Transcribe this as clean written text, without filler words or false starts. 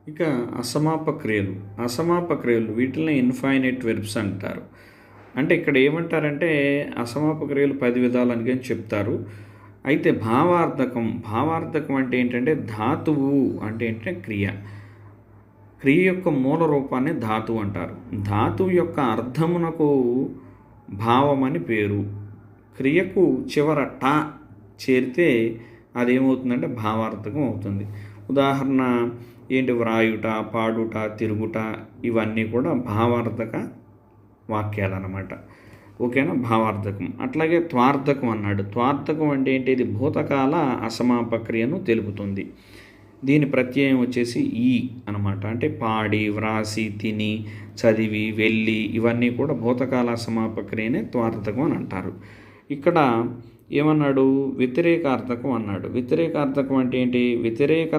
ఇక అసమాపక్రియలు. అసమాపక్రియలు వీటిల్ని infinite verbs అంటారు. అంటే ఇక్కడ ఏమంటారంటే అసమాపక్రియలు 10 విధాలని గాని చెప్తారు. అయితే భావార్థకం అంటే ఏంటంటే ధాతువు అంటే ఏంటంటే క్రియ. క్రియ యొక్క మూల రూపాన్ని ధాతువు అంటారు. ధాతువు యొక్క అర్థమునకు భావమని పేరు. క్రియకు చివర ట చేరితే అదేమవుతుందంటే భావార్థకం అవుతుంది. ఉదాహరణ ఏంటి? వ్రాయుట, పాడుట, తిరుగుట ఇవన్నీ కూడా భావార్థక వాక్యాలన్నమాట. ఓకేనా? భావార్థకం. అట్లాగే త్వార్థకం అన్నాడు. త్వార్థకం అంటే ఏంటి? ఇది భూతకాల అసమాపక్రియను తెలుపుతుంది. దీని ప్రత్యయం వచ్చేసి ఈ అనమాట. అంటే పాడి, వ్రాసి, తిని, చదివి, వెళ్ళి ఇవన్నీ కూడా భూతకాల అసమాపక్రియనే త్వార్థకం అని అంటారు. ఇక్కడ ఏమన్నాడు? వ్యతిరేకార్థకం అన్నాడు. వ్యతిరేకార్థకం అంటే ఏంటి? వ్యతిరేక